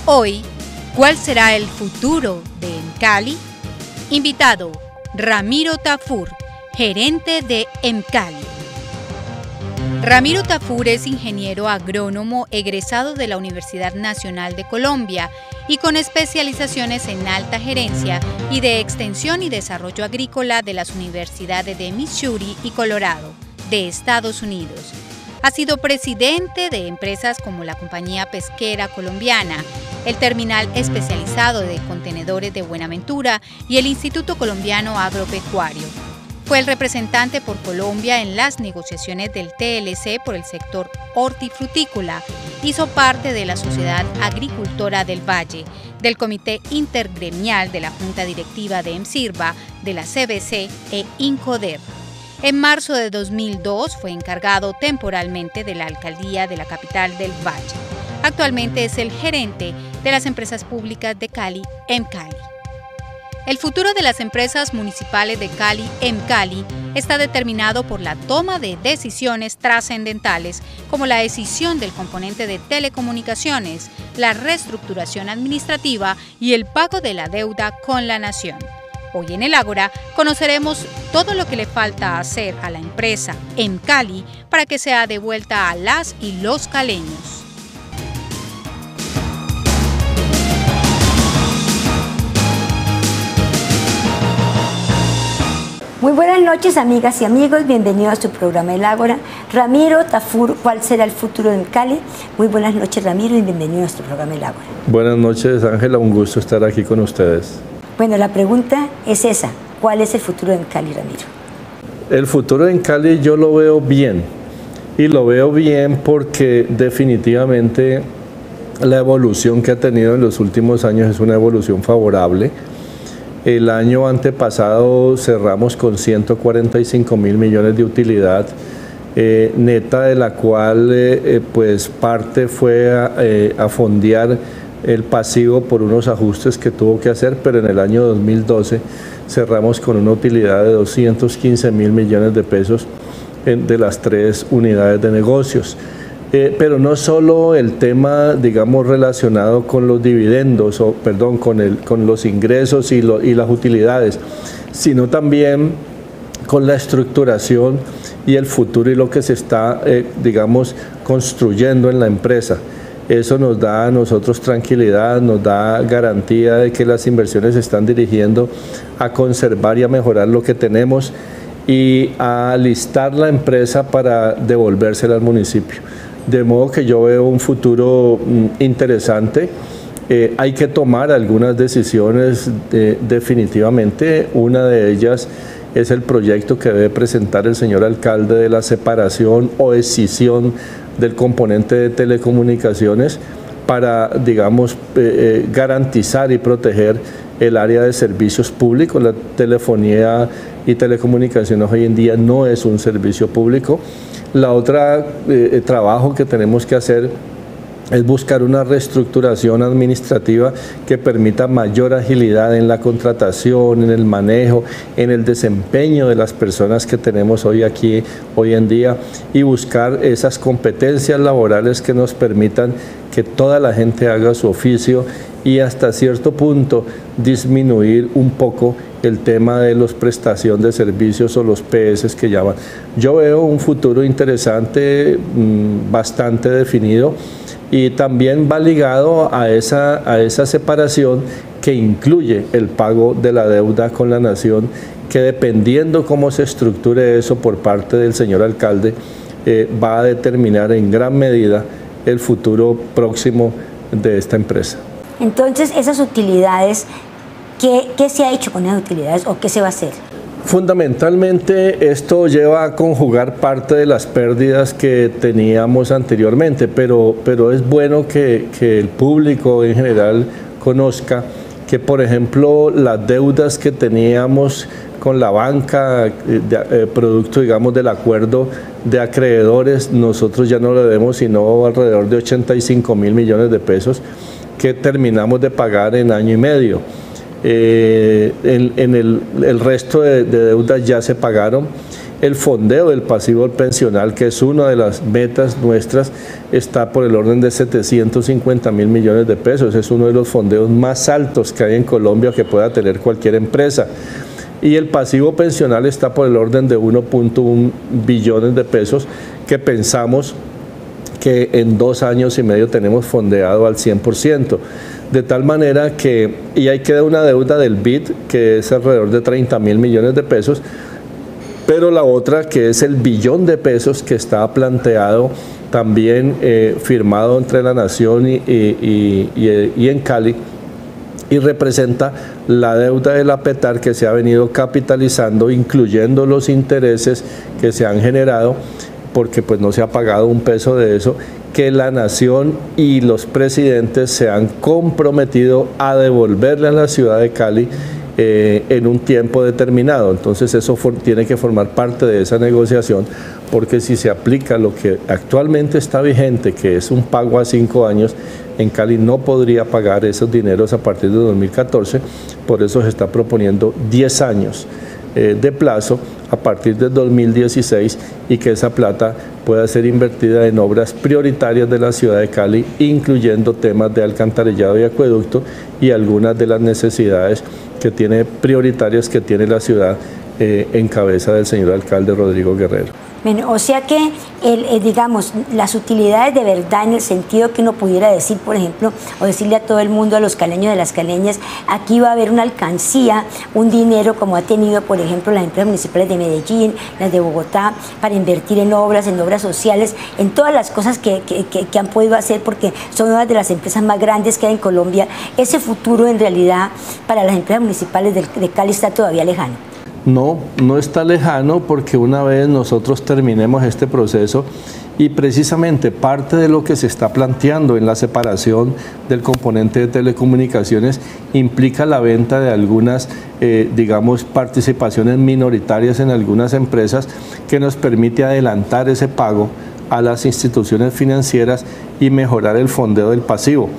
Hoy, ¿cuál será el futuro de Emcali? Invitado, Ramiro Tafur, gerente de Emcali. Ramiro Tafur es ingeniero agrónomo egresado de la Universidad Nacional de Colombia y con especializaciones en alta gerencia y de extensión y desarrollo agrícola de las universidades de Missouri y Colorado, de Estados Unidos. Ha sido presidente de empresas como la Compañía Pesquera Colombiana, el Terminal Especializado de Contenedores de Buenaventura y el Instituto Colombiano Agropecuario. Fue el representante por Colombia en las negociaciones del TLC por el sector hortifrutícola. Hizo parte de la Sociedad Agricultora del Valle, del Comité Intergremial de la Junta Directiva de EMSIRVA, de la CBC e INCODER. En marzo de 2002 fue encargado temporalmente de la alcaldía de la capital del Valle. Actualmente es el gerente de las empresas públicas de Cali, Emcali. El futuro de las empresas municipales de Cali, Emcali, está determinado por la toma de decisiones trascendentales, como la decisión del componente de telecomunicaciones, la reestructuración administrativa y el pago de la deuda con la nación. Hoy en el Ágora conoceremos todo lo que le falta hacer a la empresa Emcali para que sea devuelta a las y los caleños. Muy buenas noches, amigas y amigos, bienvenidos a su programa El Ágora. Ramiro Tafur, ¿cuál será el futuro de Emcali? Muy buenas noches, Ramiro, y bienvenido a nuestro programa El Ágora. Buenas noches, Ángela, un gusto estar aquí con ustedes. Bueno, la pregunta es esa, ¿cuál es el futuro de Emcali, Ramiro? El futuro de Emcali yo lo veo bien, y lo veo bien porque definitivamente la evolución que ha tenido en los últimos años es una evolución favorable. El año antepasado cerramos con 145.000 millones de utilidad neta, de la cual pues parte fue a fondear el pasivo por unos ajustes que tuvo que hacer, pero en el año 2012 cerramos con una utilidad de 215.000 millones de pesos de las 3 unidades de negocios. Pero no solo el tema, digamos, relacionado con los dividendos, con los ingresos y las utilidades, sino también con la estructuración y el futuro y lo que se está, digamos, construyendo en la empresa. Eso nos da a nosotros tranquilidad, nos da garantía de que las inversiones se están dirigiendo a conservar y a mejorar lo que tenemos y a alistar la empresa para devolvérsela al municipio. De modo que yo veo un futuro interesante. Hay que tomar algunas decisiones definitivamente. Una de ellas es el proyecto que debe presentar el señor alcalde de la separación o escisión del componente de telecomunicaciones para, digamos, garantizar y proteger el área de servicios públicos. La telefonía y telecomunicaciones hoy en día no es un servicio público. La otra trabajo que tenemos que hacer es buscar una reestructuración administrativa que permita mayor agilidad en la contratación, en el manejo, en el desempeño de las personas que tenemos hoy en día, y buscar esas competencias laborales que nos permitan que toda la gente haga su oficio y hasta cierto punto disminuir un poco el tema de los prestación de servicios o los PS que llaman. Yo veo un futuro interesante, bastante definido, y también va ligado a esa separación que incluye el pago de la deuda con la nación, que dependiendo cómo se estructure eso por parte del señor alcalde, va a determinar en gran medida el futuro próximo de esta empresa. Entonces, esas utilidades, ¿qué se ha hecho con esas utilidades o qué se va a hacer? Fundamentalmente esto lleva a conjugar parte de las pérdidas que teníamos anteriormente, pero es bueno que el público en general conozca que, por ejemplo, las deudas que teníamos con la banca, producto, digamos, del acuerdo de acreedores, nosotros ya no le debemos sino alrededor de 85.000 millones de pesos que terminamos de pagar en año y medio. El resto de deudas ya se pagaron El fondeo del pasivo pensional, que es una de las metas nuestras, está por el orden de 750.000 millones de pesos. Es uno de los fondeos más altos que hay en Colombia que pueda tener cualquier empresa. Y el pasivo pensional está por el orden de 1.1 billones de pesos, que pensamos que en 2 años y medio tenemos fondeado al 100%. De tal manera que, y ahí queda una deuda del BID, que es alrededor de 30.000 millones de pesos, pero la otra, que es el billón de pesos que está planteado también firmado entre la Nación y en Cali, y representa la deuda de la PETAR que se ha venido capitalizando, incluyendo los intereses que se han generado, porque pues no se ha pagado un peso de eso, que la Nación y los presidentes se han comprometido a devolverle a la ciudad de Cali en un tiempo determinado. Entonces eso tiene que formar parte de esa negociación, porque si se aplica lo que actualmente está vigente, que es un pago a 5 años, en Cali no podría pagar esos dineros a partir de 2014, por eso se está proponiendo 10 años de plazo a partir de 2016, y que esa plata pueda ser invertida en obras prioritarias de la ciudad de Cali, incluyendo temas de alcantarillado y acueducto y algunas de las necesidades prioritarias que tiene la ciudad en cabeza del señor alcalde Rodrigo Guerrero. Bueno, o sea que, digamos, las utilidades de verdad, en el sentido que uno pudiera decir, por ejemplo, o decirle a todo el mundo, a los caleños, de las caleñas, aquí va a haber una alcancía, un dinero como ha tenido, por ejemplo, las empresas municipales de Medellín, las de Bogotá, para invertir en obras sociales, en todas las cosas que han podido hacer, porque son una de las empresas más grandes que hay en Colombia. Ese futuro, en realidad, para las empresas municipales de Cali está todavía lejano. No, no está lejano, porque una vez nosotros terminemos este proceso, y precisamente parte de lo que se está planteando en la separación del componente de telecomunicaciones implica la venta de algunas, digamos, participaciones minoritarias en algunas empresas, que nos permite adelantar ese pago a las instituciones financieras y mejorar el fondeo del pasivo,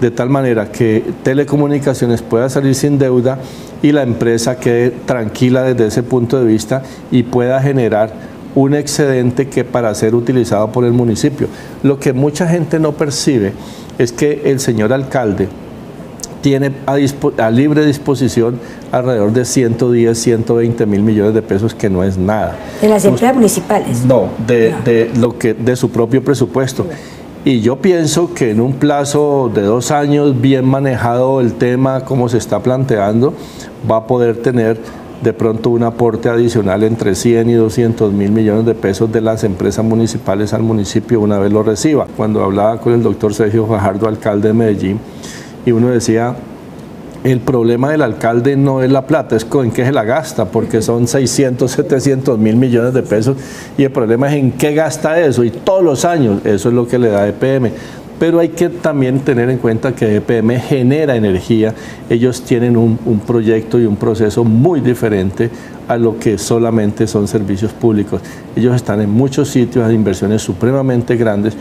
de tal manera que Telecomunicaciones pueda salir sin deuda y la empresa quede tranquila desde ese punto de vista y pueda generar un excedente que para ser utilizado por el municipio. Lo que mucha gente no percibe es que el señor alcalde tiene a libre disposición alrededor de 110, 120 mil millones de pesos, que no es nada. ¿De las empresas municipales? No, de su propio presupuesto. Y yo pienso que en un plazo de 2 años, bien manejado el tema como se está planteando, va a poder tener de pronto un aporte adicional entre 100 y 200 mil millones de pesos de las empresas municipales al municipio una vez lo reciba. Cuando hablaba con el doctor Sergio Fajardo, alcalde de Medellín, y uno decía, el problema del alcalde no es la plata, es en qué se la gasta, porque son 600, 700 mil millones de pesos, y el problema es en qué gasta eso, y todos los años eso es lo que le da EPM. Pero hay que también tener en cuenta que EPM genera energía. Ellos tienen un proyecto y un proceso muy diferente a lo que solamente son servicios públicos. Ellos están en muchos sitios, hay inversiones supremamente grandes,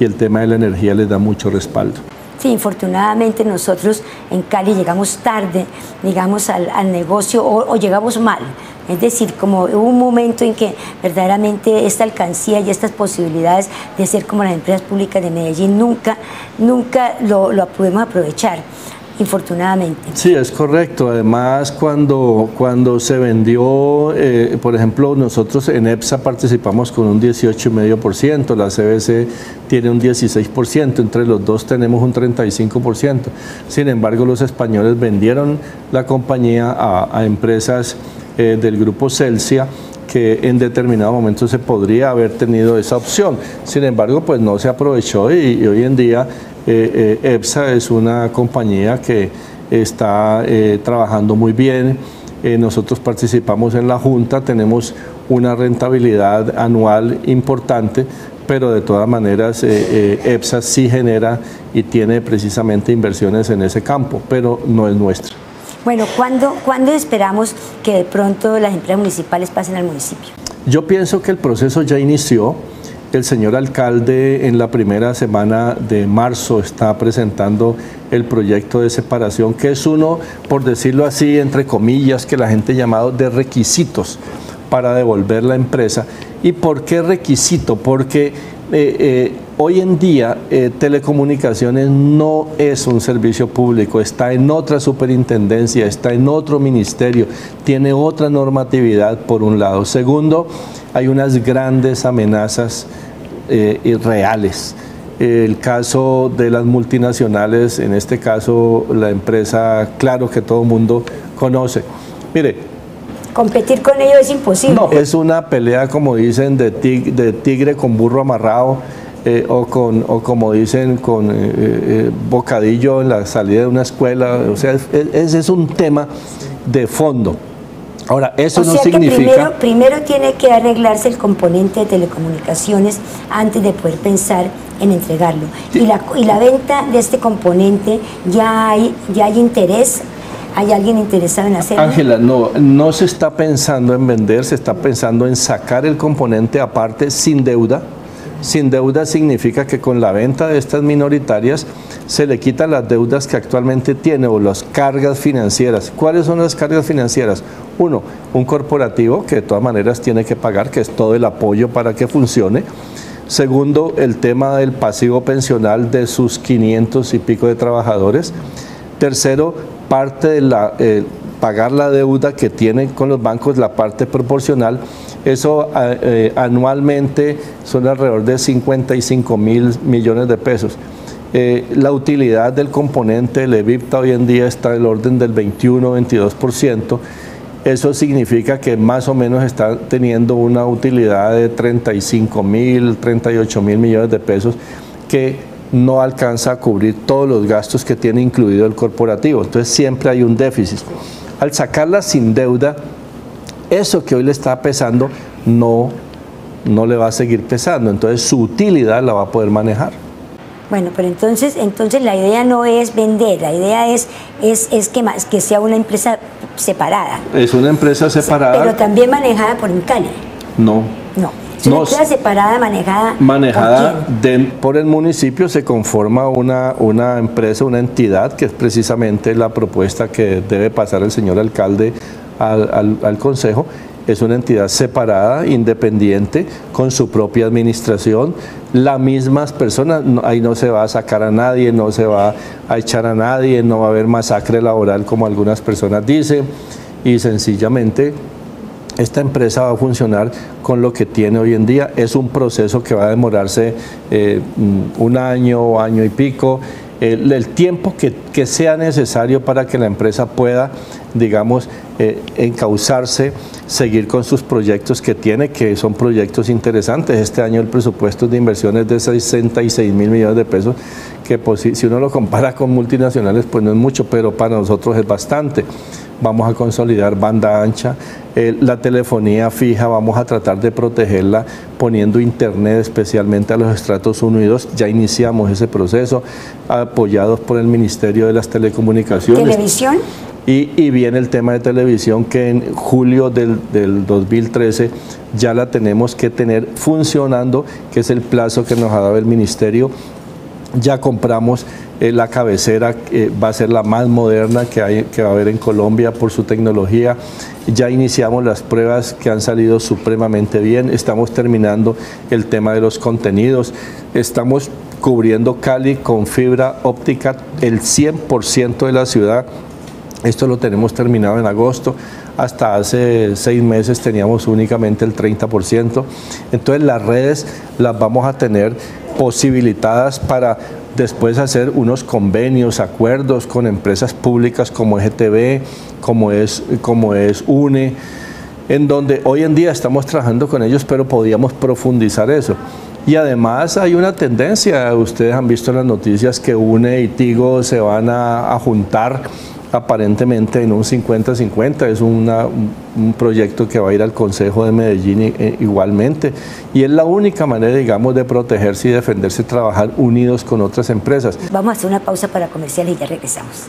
y el tema de la energía les da mucho respaldo. Sí, infortunadamente nosotros en Cali llegamos tarde, digamos, al negocio, o llegamos mal. Es decir, como hubo un momento en que verdaderamente esta alcancía y estas posibilidades de ser como las empresas públicas de Medellín nunca lo pudimos aprovechar, infortunadamente. Sí, es correcto. Además, cuando se vendió, por ejemplo, nosotros en EPSA participamos con un 18,5%, la CBC tiene un 16%, entre los dos tenemos un 35%. Sin embargo, los españoles vendieron la compañía a empresas del grupo Celsia, que en determinado momento se podría haber tenido esa opción. Sin embargo, pues no se aprovechó, y hoy en día EPSA es una compañía que está trabajando muy bien. Nosotros participamos en la junta, tenemos una rentabilidad anual importante, pero de todas maneras EPSA sí genera y tiene precisamente inversiones en ese campo, pero no es nuestra. Bueno, ¿cuándo esperamos que de pronto las empresas municipales pasen al municipio? Yo pienso que el proceso ya inició. El señor alcalde en la primera semana de marzo está presentando el proyecto de separación, que es uno, por decirlo así, entre comillas, que la gente ha llamado de requisitos para devolver la empresa. ¿Y por qué requisito? Porque hoy en día telecomunicaciones no es un servicio público, está en otra superintendencia, está en otro ministerio, tiene otra normatividad por un lado. Segundo, hay unas grandes amenazas reales. El caso de las multinacionales, en este caso la empresa Claro, que todo el mundo conoce. Mire, competir con ellos es imposible. No, es una pelea, como dicen, de tigre con burro amarrado, o como dicen, con bocadillo en la salida de una escuela. O sea, ese es un tema de fondo. Ahora, eso no significa... Primero tiene que arreglarse el componente de telecomunicaciones antes de poder pensar en entregarlo. Sí. Y la venta de este componente, ya hay interés. ¿Hay alguien interesado en hacerlo? Ángela, no se está pensando en vender, se está pensando en sacar el componente aparte sin deuda. Sin deuda significa que con la venta de estas minoritarias se le quitan las deudas que actualmente tiene o las cargas financieras. ¿Cuáles son las cargas financieras? Uno, un corporativo que de todas maneras tiene que pagar, que es todo el apoyo para que funcione. Segundo, el tema del pasivo pensional de sus 500 y pico de trabajadores. Tercero, parte de pagar la deuda que tienen con los bancos, la parte proporcional. Eso anualmente son alrededor de 55.000 millones de pesos. La utilidad del componente del EBITDA hoy en día está del orden del 21-22%. Eso significa que más o menos está teniendo una utilidad de 35.000, 38.000 millones de pesos, que no alcanza a cubrir todos los gastos que tiene incluido el corporativo. Entonces siempre hay un déficit. Al sacarla sin deuda, eso que hoy le está pesando no le va a seguir pesando. Entonces su utilidad la va a poder manejar. Bueno, pero entonces la idea no es vender, la idea es que sea una empresa separada. Es una empresa separada. Pero también manejada por Encali. No. Es una empresa separada, manejada por el municipio. Se conforma una empresa, una entidad, que es precisamente la propuesta que debe pasar el señor alcalde al consejo. Es una entidad separada, independiente, con su propia administración. Las mismas personas, ahí no se va a sacar a nadie, no se va a echar a nadie, no va a haber masacre laboral como algunas personas dicen, y sencillamente esta empresa va a funcionar con lo que tiene hoy en día. Es un proceso que va a demorarse un año, año y pico, el tiempo que sea necesario para que la empresa pueda, digamos, encauzarse, seguir con sus proyectos que tiene, que son proyectos interesantes. Este año el presupuesto de inversiones de 66.000 millones de pesos, que pues, si uno lo compara con multinacionales, pues no es mucho, pero para nosotros es bastante. Vamos a consolidar banda ancha, la telefonía fija, vamos a tratar de protegerla poniendo internet especialmente a los estratos 1 y 2, ya iniciamos ese proceso, apoyados por el Ministerio de las Telecomunicaciones. ¿Televisión? Y viene el tema de televisión, que en julio del 2013 ya la tenemos que tener funcionando, que es el plazo que nos ha dado el Ministerio. Ya compramos la cabecera, va a ser la más moderna que va a haber en Colombia por su tecnología. Ya iniciamos las pruebas que han salido supremamente bien. Estamos terminando el tema de los contenidos. Estamos cubriendo Cali con fibra óptica el 100% de la ciudad. Esto lo tenemos terminado en agosto. Hasta hace 6 meses teníamos únicamente el 30%. Entonces las redes las vamos a tener posibilitadas para después hacer unos convenios, acuerdos con empresas públicas como EGTV, como es UNE, en donde hoy en día estamos trabajando con ellos, pero podíamos profundizar eso. Y además hay una tendencia, ustedes han visto en las noticias que UNE y Tigo se van a juntar aparentemente en un 50-50, es un proyecto que va a ir al Consejo de Medellín igualmente, y es la única manera, digamos, de protegerse y defenderse, trabajar unidos con otras empresas. Vamos a hacer una pausa para comerciales y ya regresamos.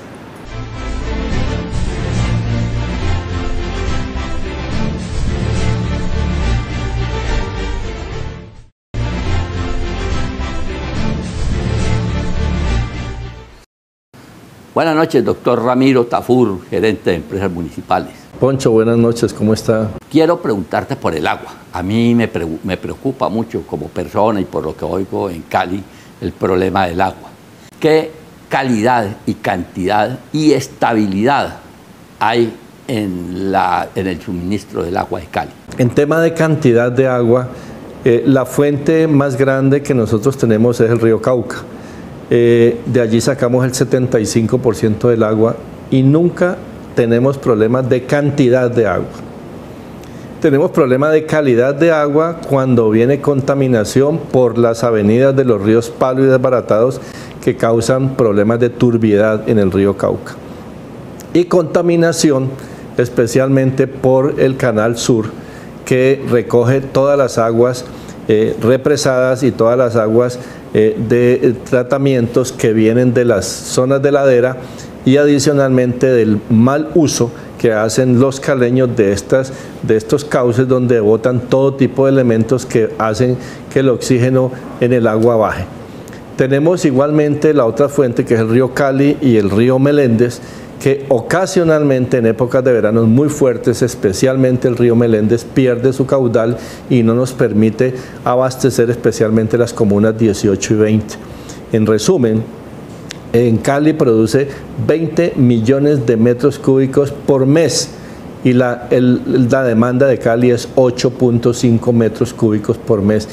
Buenas noches, doctor Ramiro Tafur, gerente de empresas municipales. Poncho, buenas noches, ¿cómo está? Quiero preguntarte por el agua. A mí me preocupa mucho como persona y por lo que oigo en Cali el problema del agua. ¿Qué calidad y cantidad y estabilidad hay en el suministro del agua de Cali? En tema de cantidad de agua, la fuente más grande que nosotros tenemos es el río Cauca. De allí sacamos el 75% del agua y nunca tenemos problemas de cantidad de agua. Tenemos problemas de calidad de agua cuando viene contaminación por las avenidas de los ríos Palo y Desbaratados que causan problemas de turbiedad en el río Cauca. Y contaminación especialmente por el Canal Sur, que recoge todas las aguas represadas y todas las aguas de tratamientos que vienen de las zonas de ladera y adicionalmente del mal uso que hacen los caleños de estos cauces donde botan todo tipo de elementos que hacen que el oxígeno en el agua baje. Tenemos igualmente la otra fuente que es el río Cali y el río Meléndez, que ocasionalmente en épocas de verano muy fuertes, especialmente el río Meléndez, pierde su caudal y no nos permite abastecer especialmente las comunas 18 y 20. En resumen, en Cali produce 20 millones de metros cúbicos por mes y la demanda de Cali es 8.5 metros cúbicos por mes.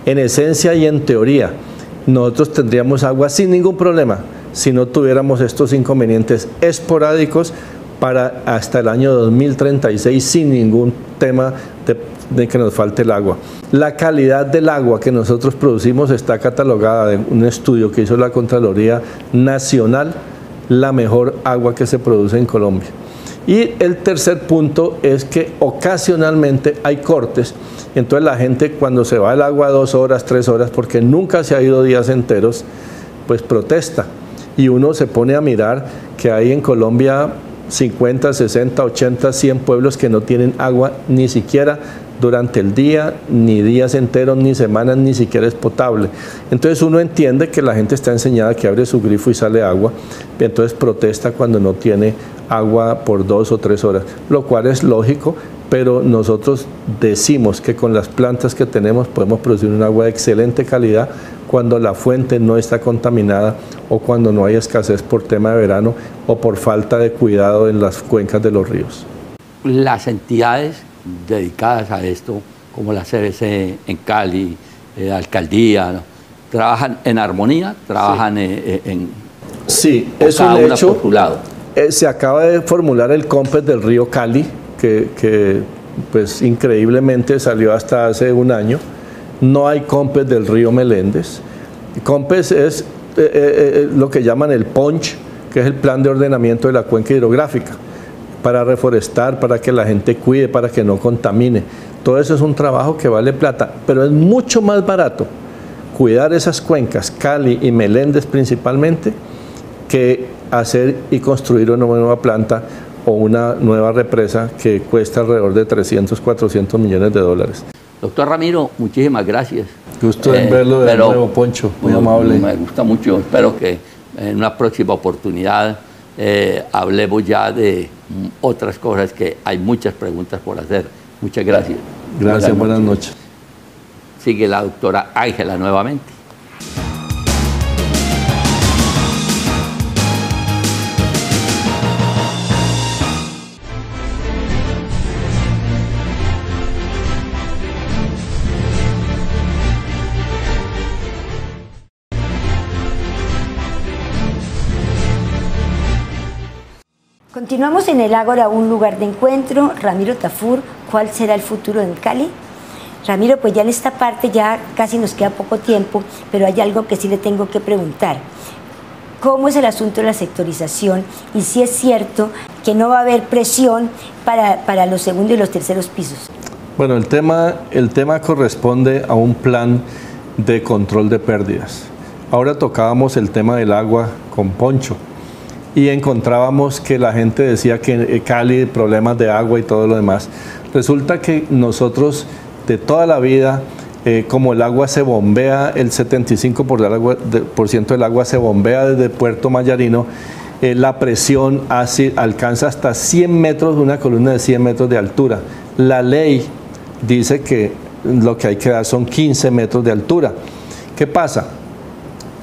En esencia y en teoría, nosotros tendríamos agua sin ningún problema si no tuviéramos estos inconvenientes esporádicos para hasta el año 2036 sin ningún tema de que nos falte el agua. La calidad del agua que nosotros producimos está catalogada en un estudio que hizo la Contraloría Nacional, la mejor agua que se produce en Colombia. Y el tercer punto es que ocasionalmente hay cortes, entonces la gente cuando se va el agua 2 horas, 3 horas, porque nunca se ha ido días enteros, pues protesta. Y uno se pone a mirar que hay en Colombia 50, 60, 80, 100 pueblos que no tienen agua ni siquiera durante el día, ni días enteros, ni semanas, ni siquiera es potable. Entonces uno entiende que la gente está enseñada que abre su grifo y sale agua, y entonces protesta cuando no tiene agua por 2 o 3 horas, lo cual es lógico, pero nosotros decimos que con las plantas que tenemos podemos producir un agua de excelente calidad cuando la fuente no está contaminada o cuando no hay escasez por tema de verano o por falta de cuidado en las cuencas de los ríos. Las entidades dedicadas a esto, como la CBC en Cali, alcaldía, ¿no?, trabajan en armonía, trabajan sí, es un hecho. Por su lado. Se acaba de formular el COMPES del río Cali, que pues increíblemente salió hasta hace un año. No hay COMPES del río Meléndez. COMPES es lo que llaman el PONCH, que es el Plan de Ordenamiento de la Cuenca Hidrográfica, para reforestar, para que la gente cuide, para que no contamine. Todo eso es un trabajo que vale plata, pero es mucho más barato cuidar esas cuencas, Cali y Meléndez principalmente, que hacer y construir una nueva planta o una nueva represa que cuesta alrededor de 300, 400 millones de dólares. Doctor Ramiro, muchísimas gracias. Gusto en verlo de nuevo, Poncho, muy amable. Me gusta mucho, espero que en una próxima oportunidad hablemos ya de otras cosas, que hay muchas preguntas por hacer. Muchas gracias. Gracias, buenas noches. Sigue la doctora Ángela nuevamente. Continuamos en el Ágora, un lugar de encuentro. Ramiro Tafur, ¿cuál será el futuro en Cali? Ramiro, pues ya en esta parte ya casi nos queda poco tiempo, pero hay algo que sí le tengo que preguntar. ¿Cómo es el asunto de la sectorización? Y si es cierto que no va a haber presión para los segundos y los terceros pisos. Bueno, el tema corresponde a un plan de control de pérdidas. Ahora tocábamos el tema del agua con Poncho y encontrábamos que la gente decía que Cali, problemas de agua y todo lo demás. Resulta que nosotros de toda la vida, como el agua se bombea, el 75% del agua se bombea desde Puerto Mayarino, la presión alcanza hasta 100 metros, una columna de 100 metros de altura. La ley dice que lo que hay que dar son 15 metros de altura. ¿Qué pasa?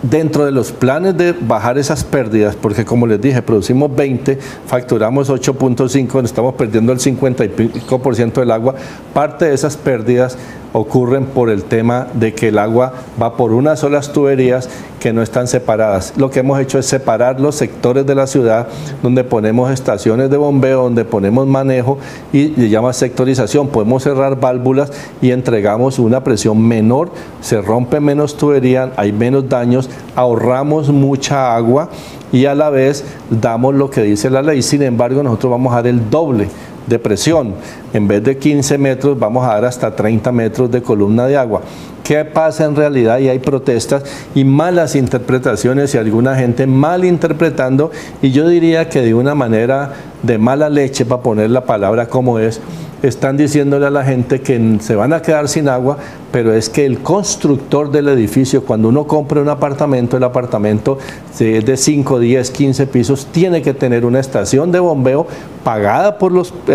Dentro de los planes de bajar esas pérdidas, porque como les dije, producimos 20, facturamos 8.5, estamos perdiendo el 50 y pico % del agua, parte de esas pérdidas ocurren por el tema de que el agua va por unas solas tuberías que no están separadas. Lo que hemos hecho es separar los sectores de la ciudad donde ponemos estaciones de bombeo, donde ponemos manejo y se llama sectorización. Podemos cerrar válvulas y entregamos una presión menor, se rompe menos tubería, hay menos daños, ahorramos mucha agua y a la vez damos lo que dice la ley. Sin embargo, nosotros vamos a dar el doble de presión. En vez de 15 metros vamos a dar hasta 30 metros de columna de agua. ¿Qué pasa en realidad? Y hay protestas y malas interpretaciones y alguna gente mal interpretando, y yo diría que de una manera de mala leche, para poner la palabra como es, están diciéndole a la gente que se van a quedar sin agua, pero es que el constructor del edificio, cuando uno compra un apartamento, el apartamento es de 5, 10, 15 pisos, tiene que tener una estación de bombeo pagada por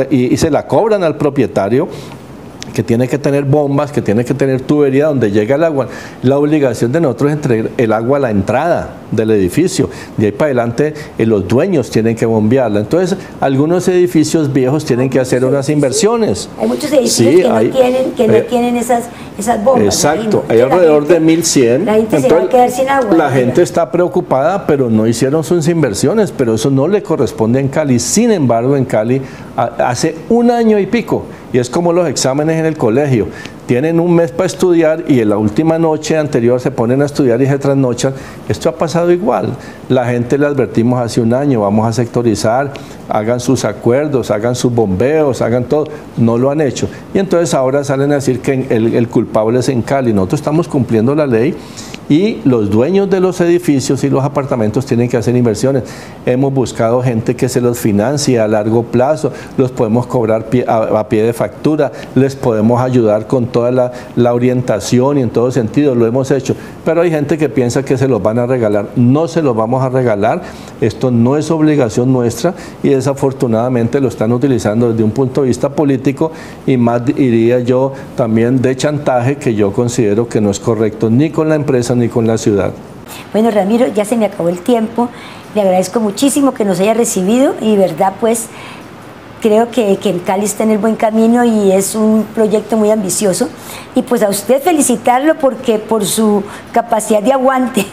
y se la cobran al propietario, que tiene que tener bombas, que tiene que tener tubería donde llega el agua. La obligación de nosotros es entregar el agua a la entrada del edificio. De ahí para adelante los dueños tienen que bombearla. Entonces, algunos edificios viejos tienen que hacer unas inversiones. Hay muchos edificios que no tienen esas bombas. Exacto, hay alrededor de 1100. La gente se va a quedar sin agua. La gente está preocupada, pero no hicieron sus inversiones, pero eso no le corresponde en Cali. Sin embargo, en Cali hace un año y pico, y es como los exámenes en el colegio, tienen un mes para estudiar y en la última noche anterior se ponen a estudiar y se trasnochan. Esto ha pasado igual. La gente le advertimos hace un año, vamos a sectorizar, hagan sus acuerdos, hagan sus bombeos, hagan todo. No lo han hecho. Y entonces ahora salen a decir que el culpable es en Cali. Nosotros estamos cumpliendo la ley y los dueños de los edificios y los apartamentos tienen que hacer inversiones. Hemos buscado gente que se los financie a largo plazo, los podemos cobrar a pie de factura, les podemos ayudar con toda la orientación y en todo sentido, lo hemos hecho. Pero hay gente que piensa que se los van a regalar. No se los vamos a regalar, esto no es obligación nuestra y desafortunadamente lo están utilizando desde un punto de vista político y más diría yo también de chantaje, que yo considero que no es correcto ni con la empresa ni con la ciudad. Bueno, Ramiro, ya se me acabó el tiempo. Le agradezco muchísimo que nos haya recibido y verdad pues creo que en Cali está en el buen camino y es un proyecto muy ambicioso. Y pues a usted felicitarlo porque por su capacidad de aguante.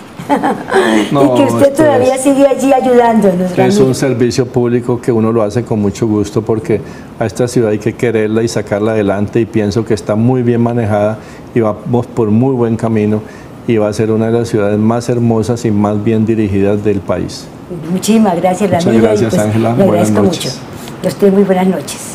No, y que usted todavía sigue allí ayudándonos. Es un servicio público que uno lo hace con mucho gusto porque a esta ciudad hay que quererla y sacarla adelante y pienso que está muy bien manejada y vamos por muy buen camino y va a ser una de las ciudades más hermosas y más bien dirigidas del país. Muchísimas gracias, Ramiro. Muchas gracias, Ángela. Le agradezco mucho. A usted muy buenas noches.